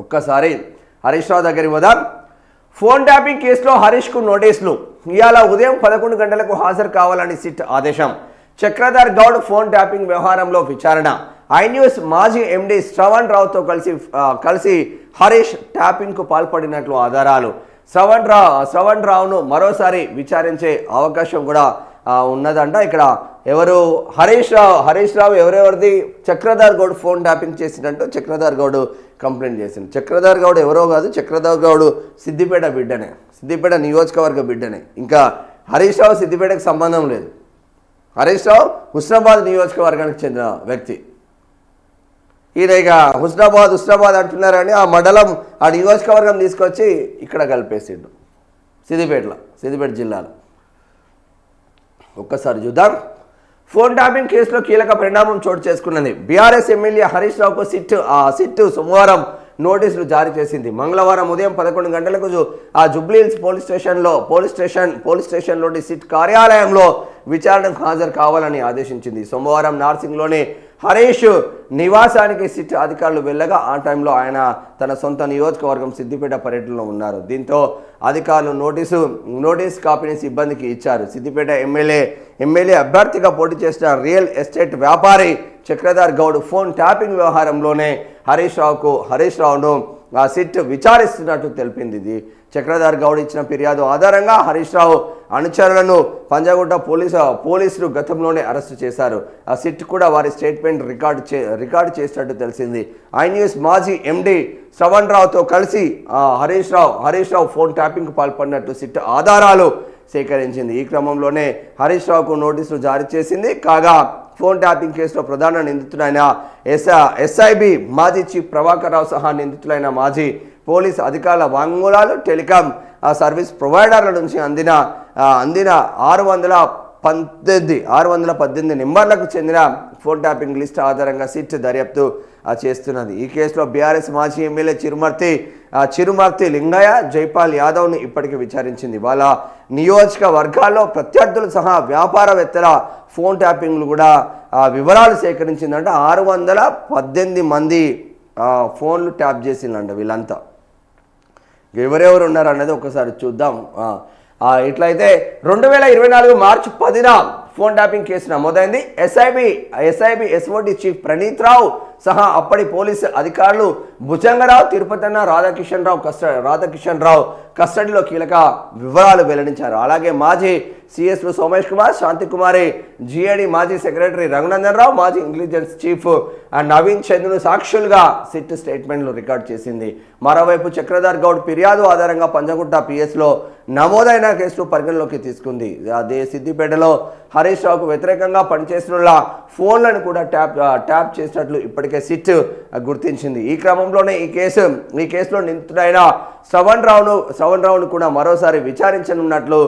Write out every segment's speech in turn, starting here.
ఒక్కసారి హరీష్ రావు దగ్గరికి పోదాం. ఫోన్ ట్యాపింగ్ కేసులో హరీష్కు నోటీసులు. ఇవాళ ఉదయం 11 గంటలకు హాజరు కావాలని సిట్ ఆదేశం. చక్రధర్ గౌడ్ ఫోన్ ట్యాపింగ్ వ్యవహారంలో విచారణ. ఐన్యూస్ మాజీ ఎండీ శ్రవణ్ రావుతో కలిసి హరీష్ ట్యాపింగ్కు పాల్పడినట్లు ఆధారాలు. శ్రవణ్ రావును మరోసారి విచారించే అవకాశం కూడా ఉన్నదంట. ఇక్కడ ఎవరు హరీష్ రావు ఎవరెవరిది చక్రధర్ గౌడ్ ఫోన్ ట్యాపింగ్ చేసినట్టు చక్రధర్ గౌడ్ కంప్లైంట్ చేసింది. చక్రధర్ గౌడ్ ఎవరో కాదు, చక్రధర్ గౌడ్ సిద్దిపేట బిడ్డనే, సిద్దిపేట నియోజకవర్గ బిడ్డనే. ఇంకా హరీష్ రావు సిద్దిపేటకు సంబంధం లేదు. హరీష్ రావు హుస్నాబాద్ నియోజకవర్గానికి చెందిన వ్యక్తి. ఈయన ఇక హుస్నాబాద్ అంటున్నారని ఆ మండలం ఆ నియోజకవర్గం తీసుకొచ్చి ఇక్కడ కలిపేసిండు సిద్దిపేట జిల్లాలో. ఒక్కసారి చూద్దాం. ఫోన్ ట్యాపింగ్ కేసులో కీలక పరిణామం చోటు చేసుకున్నది. బీఆర్ఎస్ ఎమ్మెల్యే హరీష్ రావుకు సిట్ సోమవారం నోటీసులు జారీ చేసింది. మంగళవారం ఉదయం 11 గంటలకు జూబ్లీహిల్స్ పోలీస్ స్టేషన్లోని సిట్ కార్యాలయంలో విచారణకు హాజరు కావాలని ఆదేశించింది. సోమవారం నార్సింగ్లోని హరీష్ నివాసానికి సిట్ అధికారులు వెళ్ళగా ఆ టైంలో ఆయన తన సొంత నియోజకవర్గం సిద్దిపేట పర్యటనలో ఉన్నారు. దీంతో అధికారులు నోటీస్ కాపీని సిబ్బందికి ఇచ్చారు. సిద్దిపేట ఎమ్మెల్యే అభ్యర్థిగా పోటీ చేసిన రియల్ ఎస్టేట్ వ్యాపారి చక్రధర్ గౌడ్ ఫోన్ ట్యాపింగ్ వ్యవహారంలోనే హరీష్ రావును సిట్ విచారిస్తున్నట్టు తెలిపింది. చక్రధర్ గౌడ్ ఇచ్చిన ఫిర్యాదు ఆధారంగా హరీష్ రావు అనుచరులను పంజాగుట్ట పోలీసులు గతంలోనే అరెస్టు చేశారు. ఆ సిట్ కూడా వారి స్టేట్మెంట్ రికార్డు చేసినట్టు తెలిసింది. ఐన్యూస్ మాజీ ఎండీ శ్రవణ్ రావుతో కలిసి హరీష్ రావు ఫోన్ ట్యాపింగ్కు పాల్పడినట్టు సిట్ ఆధారాలు సేకరించింది. ఈ క్రమంలోనే హరీష్ రావుకు నోటీసులు జారీ చేసింది. కాగా ఫోన్ ట్యాపింగ్ కేసులో ప్రధాన నిందితుడైన ఎస్ఐబి మాజీ చీఫ్ ప్రభాకర్ రావు సహా నిందితులైన మాజీ పోలీస్ అధికారుల వాంగ్మూలాలు, టెలికాం సర్వీస్ ప్రొవైడర్ల నుంచి అందిన 618 నెంబర్లకు చెందిన ఫోన్ ట్యాపింగ్ లిస్ట్ ఆధారంగా సిట్ దర్యాప్తు చేస్తున్నది. ఈ కేసులో బీఆర్ఎస్ మాజీ ఎమ్మెల్యే చిరుమర్తి లింగయ్య, జైపాల్ యాదవ్ను ఇప్పటికే విచారించింది. వాళ్ళ నియోజకవర్గాల్లో ప్రత్యర్థులు సహా వ్యాపారవేత్తల ఫోన్ ట్యాపింగ్లు కూడా వివరాలు సేకరించిందంటే 618 మంది ఫోన్లు ట్యాప్ చేసిందంట. వీళ్ళంతా ఎవరెవరు ఉన్నారు అన్నది ఒకసారి చూద్దాం. ఇట్లయితే 2024 మార్చి 10న ఫోన్ ట్యాపింగ్ కేసు నమోదైంది. ఎస్ఐబి ఎస్ఓటి చీఫ్ ప్రణీత్ రావు సహా అప్పటి పోలీసు అధికారులు భుజంగరావు, తిరుపతన్న, రాధాకిషన్ రావు కస్టడీలో కీలక వివరాలు వెల్లడించారు. అలాగే మాజీ సిఎస్లు సోమేష్ కుమార్, శాంతికుమారి, జిఏడి మాజీ సెక్రటరీ రఘునందన్ రావు, మాజీ ఇంటెలిజెన్స్ చీఫ్ నవీన్ చంద్రును సాక్షులుగా సిట్ స్టేట్మెంట్లు రికార్డ్ చేసింది. మరోవైపు చక్రధర్ గౌడ్ ఫిర్యాదు ఆధారంగా పంజగుట్ట పిఎస్లో నమోదైన కేసును పరిగణలోకి తీసుకుంది. అదే సిద్దిపేటలో హరీష్ రావుకు వ్యతిరేకంగా పనిచేస్తున్న ఫోన్లను కూడా ట్యాప్ చేసినట్లు ఇప్పటికే సిట్ గుర్తించింది. ఈ క్రమంలోనే ఈ కేసులో నిందితుడైన శ్రవణ్ రావును కూడా మరోసారి విచారించనున్నట్లు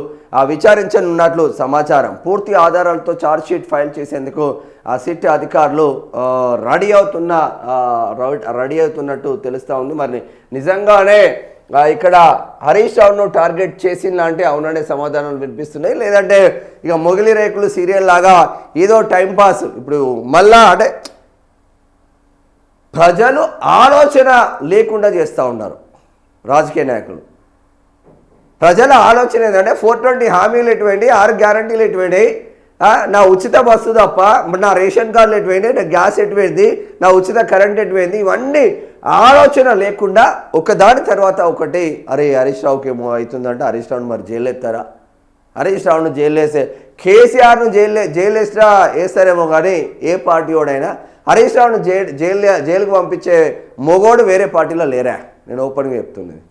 సమాచారం. పూర్తి ఆధారాలతో ఛార్జ్షీట్ ఫైల్ చేసేందుకు సిట్ అధికారులు రెడీ అవుతున్నట్టు తెలుస్తూ ఉంది. మరి నిజంగానే ఇక్కడ హరీష్ రావును టార్గెట్ చేసిందా అంటే అవుననే సమాధానాలు వినిపిస్తున్నాయి. లేదంటే ఇక మొగిలి రేకులు సీరియల్ లాగా ఏదో టైంపాస్. ఇప్పుడు మళ్ళా అంటే ప్రజలు ఆలోచన లేకుండా చేస్తూ ఉన్నారు రాజకీయ నాయకులు. ప్రజల ఆలోచన ఏంటంటే 420 హామీలు ఎటువంటి, 6 గ్యారంటీలు ఎటువంటి, నా ఉచిత బస్సు తప్ప నా రేషన్ కార్డులు ఎటువంటి, నా గ్యాస్ ఎటువైంది, నా ఉచిత కరెంట్ ఎటువైంది, ఇవన్నీ ఆలోచన లేకుండా ఒకదాని తర్వాత ఒకటి. అరే హరీష్ రావుకి ఏమో అవుతుందంటే హరీష్ రావును మరి జైలు ఎత్తారా? హరీష్ రావును జైలు వేసే కేసీఆర్ను జైలు వేస్తారేమో కానీ ఏ పార్టీ వాడైనా హరీష్ రావును జైలుకు పంపించే మొగోడు వేరే పార్టీలో లేరా? నేను ఓపెన్గా చెప్తున్నది.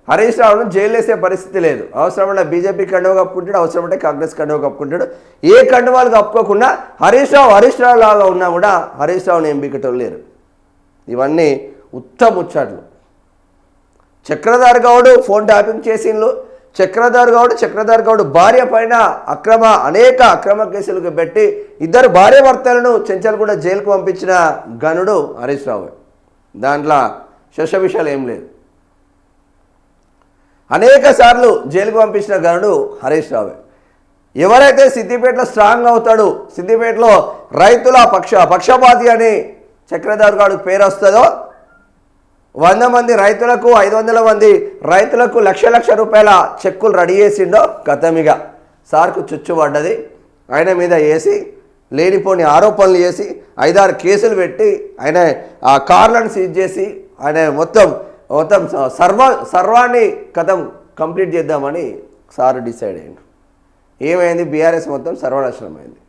హరీష్ రావును జైలు వేసే పరిస్థితి లేదు. అవసరమంటే బీజేపీ కండువ కప్పుకుంటాడు, అవసరమంటే కాంగ్రెస్ కండువ కప్పుకుంటాడు. ఏ కండువాలు కప్పుకోకుండా హరీష్ రావు లాగా ఉన్నా కూడా హరీష్ రావును ఏం బిక్కటోళ్ళు లేరు. ఇవన్నీ ముచ్చట్లు. చక్రధర్ గౌడ్ ఫోన్ ట్యాపింగ్ చేసిండ్లు. చక్రధర్ గౌడ్ భార్య పైన అనేక అక్రమ కేసులకు పెట్టి 2 భార్యాభర్తలను చెంచల్గూడ జైలుకు పంపించిన గనుడు హరీష్ రావు. దాంట్లో విషయాలు ఏం లేదు. అనేక సార్లు జైలుకు పంపించిన గనుడు హరీష్ రావు. ఎవరైతే సిద్దిపేటలో స్ట్రాంగ్ అవుతాడు, సిద్దిపేటలో రైతుల పక్షపాతి అని చక్రధర్ గౌడ్కి పేరు వస్తుందో 100 మంది రైతులకు 500 మంది రైతులకు లక్ష రూపాయల చెక్కులు రెడీ చేసిండో కథమిగా సార్కు చుచ్చు పడ్డది. ఆయన మీద వేసి లేనిపోని ఆరోపణలు చేసి 5-6 కేసులు పెట్టి ఆయన ఆ కార్లను సీజ్ చేసి ఆయన మొత్తం సర్వాన్ని కథం కంప్లీట్ చేద్దామని సార్ డిసైడ్ అయ్యిండు. ఏమైంది? బీఆర్ఎస్ మొత్తం సర్వనాశనం అయింది.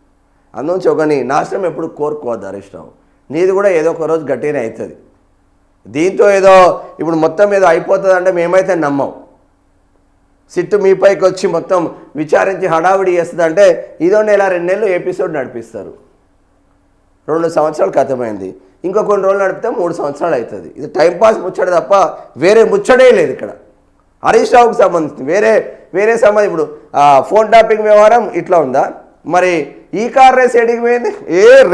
అందులోంచి ఒకని నాశనం ఎప్పుడు కోరుకోవద్దు హరీష్ రావు. నీది కూడా ఏదో ఒక రోజు గట్టిగానే అవుతుంది. దీంతో ఏదో ఇప్పుడు మొత్తం ఏదో అయిపోతుంది అంటే మేమైతే నమ్మం. సిట్టు మీపైకి వచ్చి మొత్తం విచారించి హడావిడి చేస్తుంది అంటే ఇదో నెల 2 నెలలు ఎపిసోడ్ నడిపిస్తారు. 2 సంవత్సరాలు ఖతమైంది. ఇంకో కొన్ని రోజులు నడిపితే 3 సంవత్సరాలు అవుతుంది. ఇది టైంపాస్ ముచ్చట తప్ప వేరే ముచ్చడే లేదు ఇక్కడ. హరీష్ రావుకి సంబంధించి వేరే సంబంధం ఇప్పుడు ఫోన్ టాపింగ్ వ్యవహారం ఇట్లా ఉందా? మరి ఈ కార్ రేస్ ఎడికి పోయింది?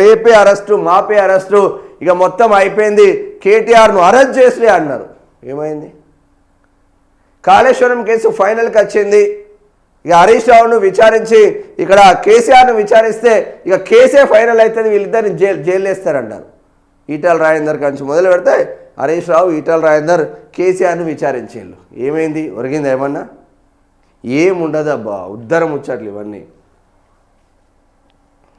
రేపే అరెస్టు, మాపే అరెస్టు, ఇక మొత్తం అయిపోయింది, కేటీఆర్ను అరెస్ట్ చేసలే అన్నారు. ఏమైంది? కాళేశ్వరం కేసు ఫైనల్కి వచ్చింది. ఇక హరీష్ రావును విచారించి ఇక్కడ కేసీఆర్ను విచారిస్తే ఇక కేసే ఫైనల్ అవుతుంది, వీళ్ళిద్దరిని జైలు వేస్తారంటారు. ఈటల రాజేందర్ కంచి మొదలు పెడితే హరీష్ రావు, ఈటల రాజేందర్ కేసీఆర్ను విచారించేళ్ళు. ఏమైంది? ఒరిగింది ఏమన్నా? ఏముండదబ్బా, ఉద్దరం ముచ్చట్లు ఇవన్నీ.